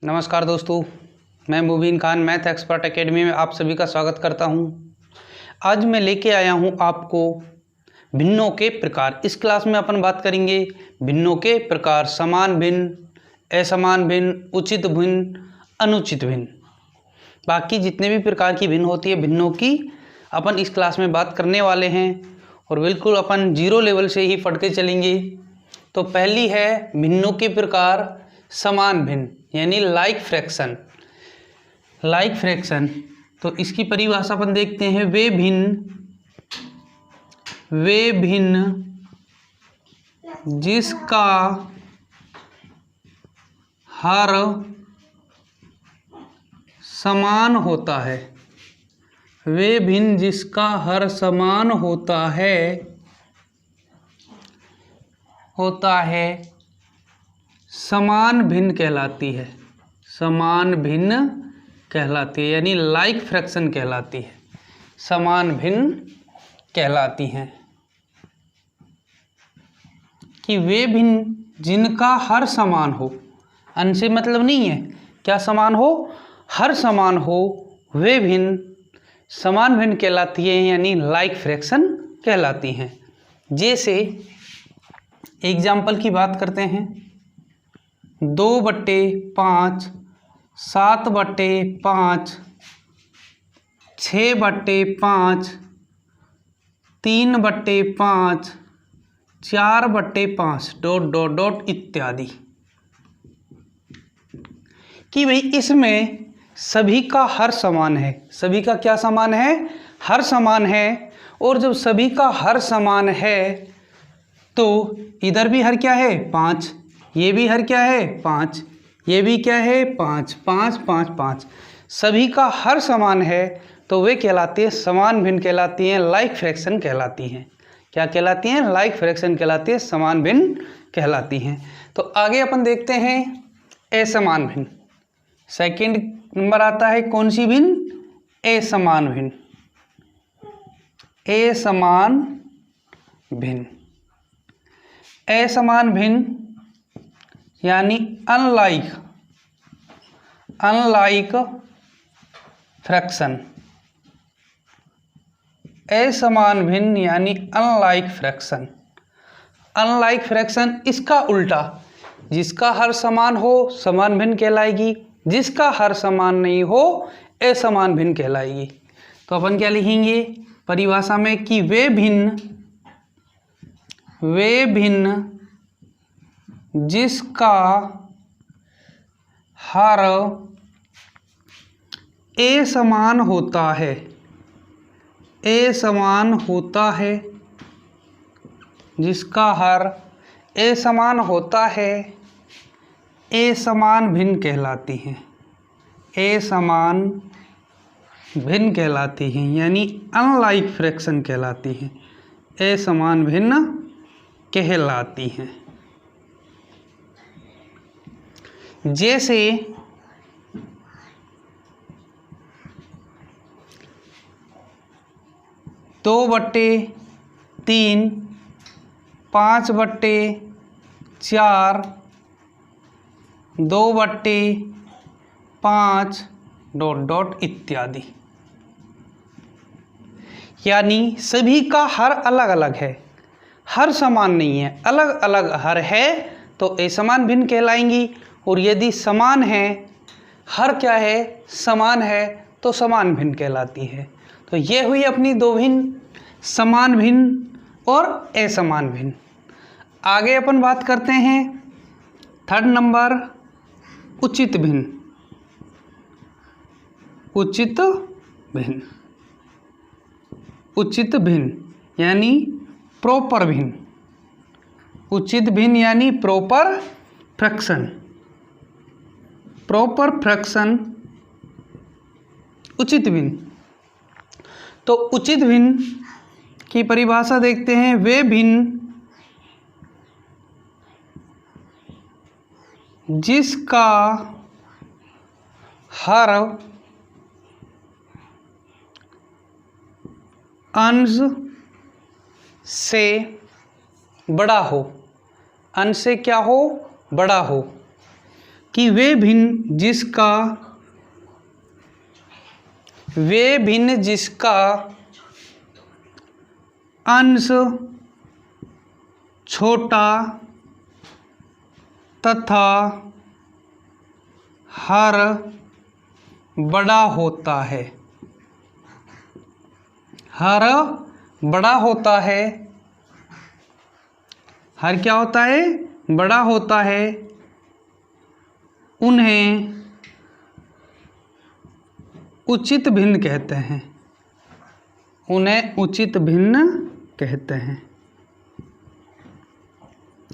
नमस्कार दोस्तों, मैं मुबीन खान मैथ एक्सपर्ट एकेडमी में आप सभी का स्वागत करता हूं। आज मैं लेके आया हूं आपको भिन्नों के प्रकार। इस क्लास में अपन बात करेंगे भिन्नों के प्रकार, समान भिन्न, असमान भिन्न, उचित भिन्न, अनुचित भिन्न। बाकी जितने भी प्रकार की भिन्न होती है भिन्नों की अपन इस क्लास में बात करने वाले हैं और बिल्कुल अपन जीरो लेवल से ही पढ़ के चलेंगे। तो पहली है भिन्नों के प्रकार समान भिन्न यानी लाइक फ्रैक्शन। लाइक फ्रैक्शन तो इसकी परिभाषा अपन देखते हैं, वे भिन्न जिसका हर समान होता है। वे भिन्न जिसका हर समान होता है समान भिन्न कहलाती है। समान भिन्न कहलाती है यानी लाइक फ्रैक्शन कहलाती है, समान भिन्न कहलाती हैं। कि वे भिन्न जिनका हर समान हो, अन से मतलब नहीं है, क्या समान हो, हर समान हो, वे भिन्न समान भिन्न कहलाती है यानी लाइक फ्रैक्शन कहलाती हैं। जैसे एग्जाम्पल की बात करते हैं, 2/5, 7/5, 6/5, 3/5, 4/5 ... इत्यादि। कि भाई इसमें सभी का हर समान है। सभी का क्या समान है? हर समान है। और जब सभी का हर समान है तो इधर भी हर क्या है? 5, ये भी हर क्या है? 5, ये भी क्या है? 5, 5, 5, 5। सभी का हर समान है तो वे कहलाती है समान भिन्न कहलाती हैं, लाइक फ्रैक्शन कहलाती हैं। क्या कहलाती हैं? लाइक फ्रैक्शन कहलाती है, समान भिन्न कहलाती हैं। तो आगे अपन देखते हैं असमान भिन्न। सेकंड नंबर आता है कौन सी भिन्न? असमान भिन्न। असमान भिन्न। असमान भिन्न यानी अनलाइक फ्रैक्शन। असमान भिन्न यानी अनलाइक फ्रैक्शन। अनलाइक फ्रैक्शन इसका उल्टा, जिसका हर समान हो समान भिन्न कहलाएगी, जिसका हर समान नहीं हो असमान भिन्न कहलाएगी। तो अपन क्या लिखेंगे परिभाषा में कि वे भिन्न जिसका हर असमान होता है, असमान होता है, जिसका हर असमान होता है, असमान भिन्न कहलाती हैं। असमान भिन्न कहलाती हैं यानी अनलाइक फ्रैक्शन कहलाती हैं, असमान भिन्न कहलाती हैं। जैसे 2/3, 5/4, 2/5 ... इत्यादि। यानी सभी का हर अलग अलग है, हर समान नहीं है, अलग अलग हर है तो असमान भिन्न कहलाएंगी। और यदि समान है, हर क्या है? समान है तो समान भिन्न कहलाती है। तो ये हुई अपनी दो भिन्न, समान भिन्न और असमान भिन्न। आगे अपन बात करते हैं थर्ड नंबर उचित भिन्न। उचित भिन्न। उचित भिन्न यानी प्रॉपर भिन्न। उचित भिन्न यानी प्रॉपर फ्रैक्शन। प्रॉपर फ्रैक्शन उचित भिन्न। तो उचित भिन्न की परिभाषा देखते हैं, वे भिन्न जिसका हर अंश से बड़ा हो। अंश से क्या हो? बड़ा हो। कि वे भिन्न जिसका अंश छोटा तथा हर बड़ा होता है। हर बड़ा होता है, हर क्या होता है? बड़ा होता है। उन्हें उचित भिन्न कहते हैं। उन्हें उचित भिन्न कहते हैं,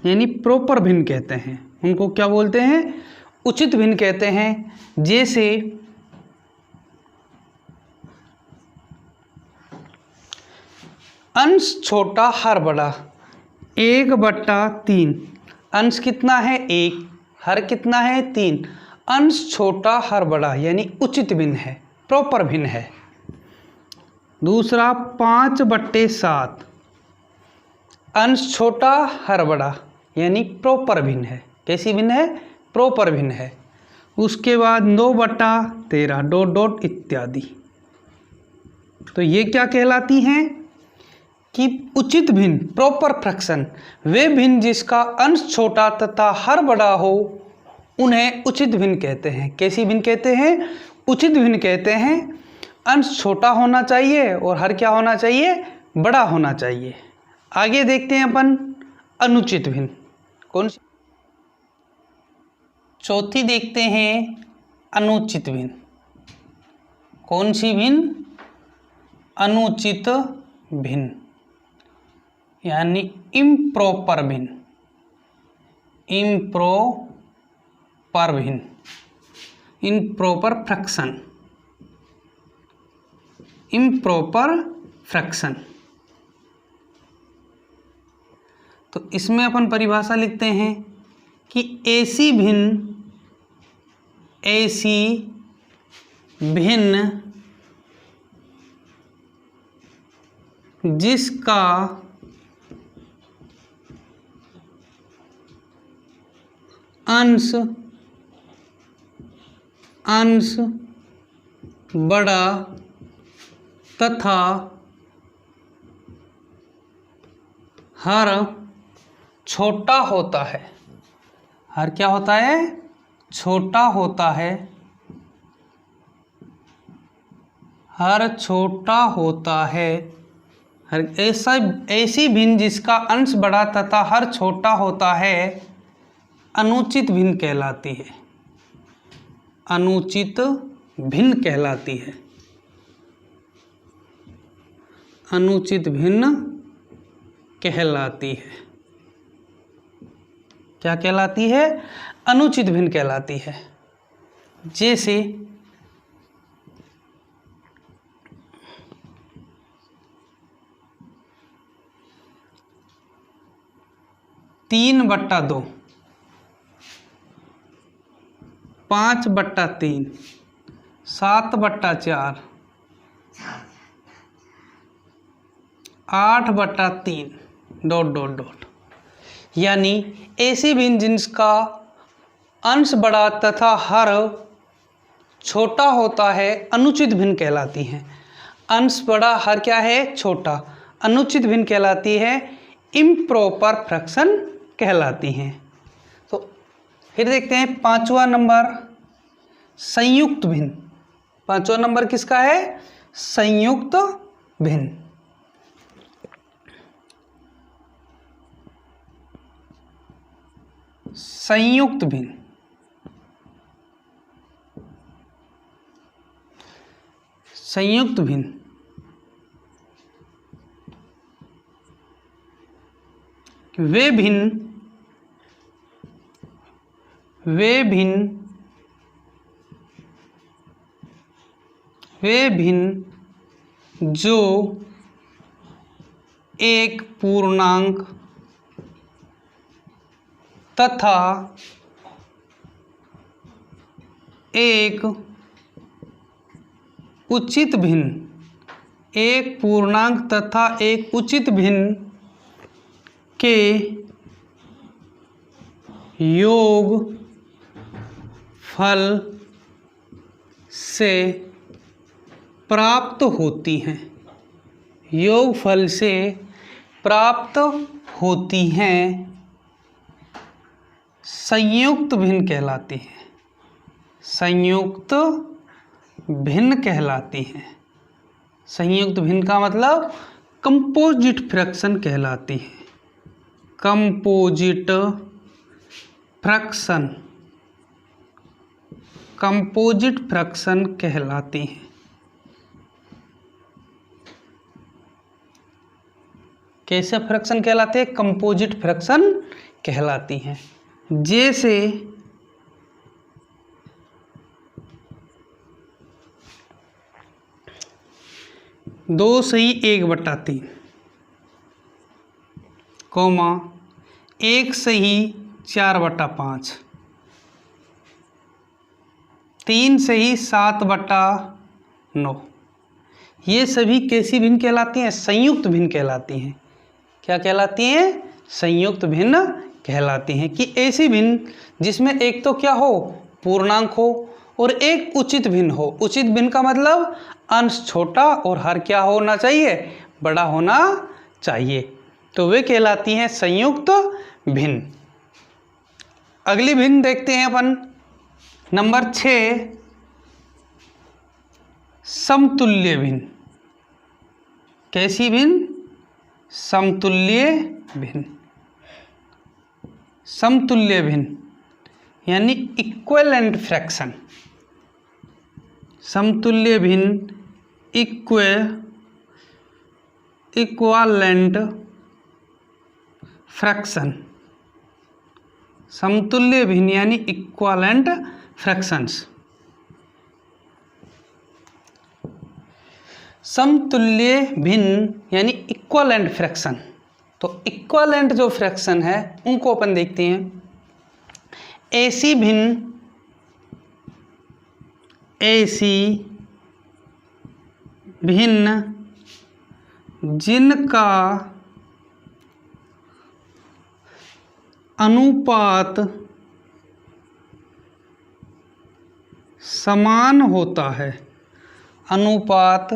यानी प्रॉपर भिन्न कहते हैं। उनको क्या बोलते हैं? उचित भिन्न कहते हैं। जैसे अंश छोटा हर बड़ा, 1/3। अंश कितना है? 1। हर कितना है? 3। अंश छोटा हर बड़ा यानी उचित भिन्न है, प्रॉपर भिन्न है। दूसरा 5/7। अंश छोटा हर बड़ा यानी प्रॉपर भिन्न है। कैसी भिन्न है? प्रॉपर भिन्न है। उसके बाद 9/13 ... इत्यादि। तो ये क्या कहलाती हैं? कि उचित भिन्न, प्रॉपर फ्रैक्शन। वे भिन्न जिसका अंश छोटा तथा हर बड़ा हो उन्हें उचित भिन्न कहते हैं। कैसी भिन्न कहते हैं? उचित भिन्न कहते हैं। अंश छोटा होना चाहिए और हर क्या होना चाहिए? बड़ा होना चाहिए। आगे देखते हैं अपन अनुचित भिन्न। कौन सी? चौथी देखते हैं अनुचित भिन्न। कौन सी भिन्न? अनुचित भिन्न यानी इम्प्रॉपर भिन्न। इम्प्रॉपर भिन्न, इम्प्रॉपर फ्रैक्शन। Improper fraction. तो इसमें अपन परिभाषा लिखते हैं कि ऐसी भिन्न जिसका अंश बड़ा तथा हर छोटा होता है। हर क्या होता है? छोटा होता है। हर छोटा होता है। हर ऐसी भिन्न जिसका अंश बड़ा तथा हर छोटा होता है अनुचित भिन्न कहलाती है। अनुचित भिन्न कहलाती है। अनुचित भिन्न कहलाती है। क्या कहलाती है? अनुचित भिन्न कहलाती है। जैसे 3/2, 5/3, 7/4, 8/3 ... यानी ऐसी भिन्न जिनका अंश बड़ा तथा हर छोटा होता है अनुचित भिन्न कहलाती हैं। अंश बड़ा, हर क्या है? छोटा। अनुचित भिन्न कहलाती है। इम्प्रॉपर फ्रैक्शन कहलाती हैं। तो फिर देखते हैं 5वां नंबर संयुक्त भिन्न। 5वां नंबर किसका है? संयुक्त भिन्न। संयुक्त भिन्न। संयुक्त भिन्न वे भिन्न जो एक पूर्णांक तथा एक उचित भिन्न, एक पूर्णांक तथा एक उचित भिन्न के योग फल से प्राप्त होती हैं, योगफल से प्राप्त होती हैं, संयुक्त भिन्न कहलाती हैं, संयुक्त भिन्न कहलाती हैं। संयुक्त भिन्न का मतलब कंपोजिट फ्रैक्शन कहलाती है, कंपोजिट फ्रैक्शन, कंपोजिट फ्रैक्शन कहलाती हैं। कैसे फ्रैक्शन कहलाते हैं? कंपोजिट फ्रैक्शन कहलाती हैं। जैसे 2/1/3 कोमा 1/4/5, 3/7/9, ये सभी कैसी भिन्न कहलाती हैं? संयुक्त भिन्न कहलाती हैं। क्या कहलाती हैं? संयुक्त भिन्न कहलाती हैं। कि ऐसी भिन्न जिसमें एक तो क्या हो, पूर्णांक हो, और एक उचित भिन्न हो। उचित भिन्न का मतलब अंश छोटा और हर क्या होना चाहिए? बड़ा होना चाहिए। तो वे कहलाती हैं संयुक्त भिन्न। अगली भिन्न देखते हैं अपन, नंबर 6, समतुल्य भिन्न। कैसी भिन्न? समतुल्य भिन्न। समतुल्य भिन्न यानी इक्विवेलेंट फ्रैक्शन। समतुल्य भिन्न इक्विवेलेंट फ्रैक्शन। समतुल्य भिन्न यानी इक्विवेलेंट फ्रैक्शंस। समतुल्य भिन्न यानी इक्विवेलेंट फ्रैक्शन। तो इक्विवेलेंट जो फ्रैक्शन है उनको अपन देखते हैं। ऐसी भिन्न जिनका अनुपात समान होता है, अनुपात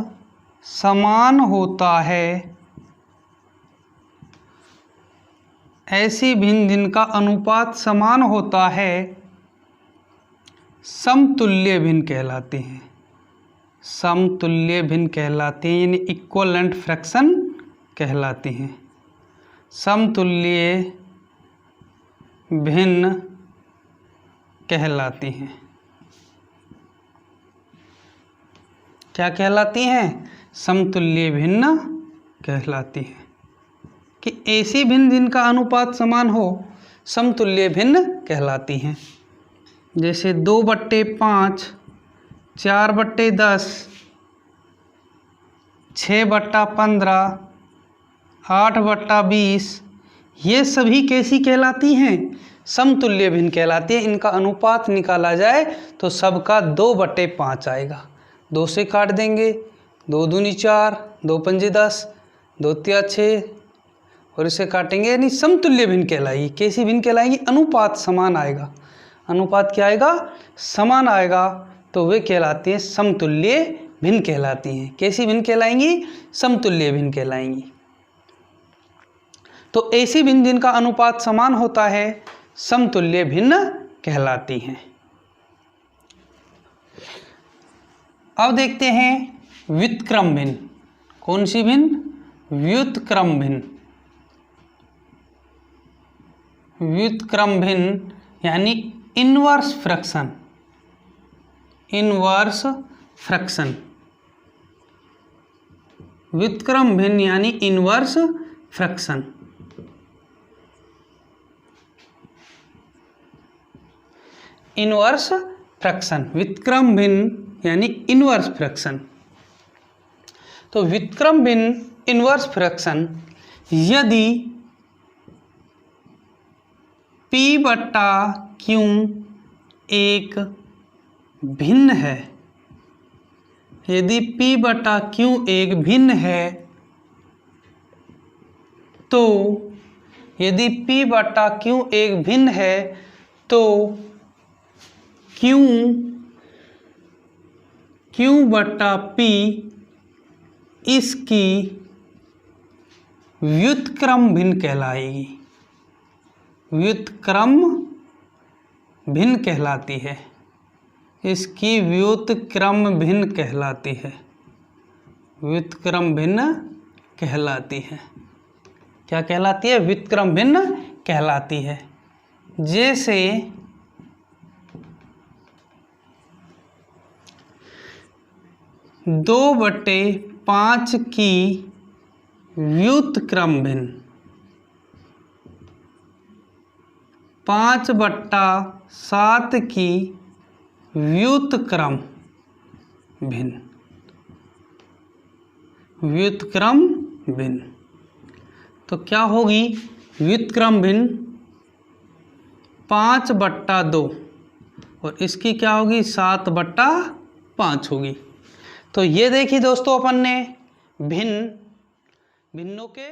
समान होता है। ऐसी भिन्न जिनका अनुपात समान होता है समतुल्य भिन्न कहलाते हैं। समतुल्य भिन्न कहलाते हैं यानी इक्विवेलेंट फ्रैक्शन कहलाते हैं। समतुल्य भिन्न कहलाती हैं। क्या कहलाती हैं? समतुल्य भिन्न कहलाती हैं। कि ऐसी भिन्न जिनका अनुपात समान हो समतुल्य भिन्न कहलाती हैं। जैसे 2/5, 4/10, 6/15, 8/20, ये सभी कैसी कहलाती हैं? समतुल्य भिन्न कहलाती है। इनका अनुपात निकाला जाए तो सबका 2/5 आएगा। 2 से काट देंगे, 2 दूनी 4, 2 पंजे 10, 2 तिया 6, और इसे काटेंगे यानी समतुल्य भिन्न कहलाएगी। कैसी भिन्न कहलाएगी? अनुपात समान आएगा। अनुपात क्या आएगा? समान आएगा। तो वे कहलाती हैं समतुल्य भिन्न कहलाती हैं। कैसी भिन्न कहलाएंगी? समतुल्य भिन्न कहलाएंगी। तो ऐसी भिन्न जिनका अनुपात समान होता है समतुल्य भिन्न कहलाती हैं। अब देखते हैं व्युत्क्रम भिन्न। कौन सी भिन्न? व्युत्क्रम भिन्न। व्युत्क्रम भिन्न यानी इनवर्स फ्रैक्शन। Inverse fraction. व्युत्क्रम भिन्न यानी इनवर्स फ्रैक्शन। Inverse fraction. व्युत्क्रम भिन्न यानी इनवर्स फ्रैक्शन। तो व्युत्क्रम भिन्न इनवर्स फ्रैक्शन यदि P/Q एक भिन्न है, यदि P/Q एक भिन्न है तो यदि P/Q एक भिन्न है तो Q बटा P इसकी व्युत्क्रम भिन्न कहलाएगी, व्युत्क्रम भिन्न कहलाती है, इसकी व्युत्क्रम भिन्न कहलाती है, व्युत्क्रम भिन्न कहलाती है। क्या कहलाती है? व्युत्क्रम भिन्न कहलाती है। जैसे 2/5 की व्युत्क्रम भिन्न 5/7 की व्युत्क्रम भिन्न, व्युत्क्रम भिन्न। तो क्या होगी व्युत्क्रम भिन्न? 5/2 और इसकी क्या होगी? 7/5 होगी। तो ये देखिए दोस्तों, अपन ने भिन्नों के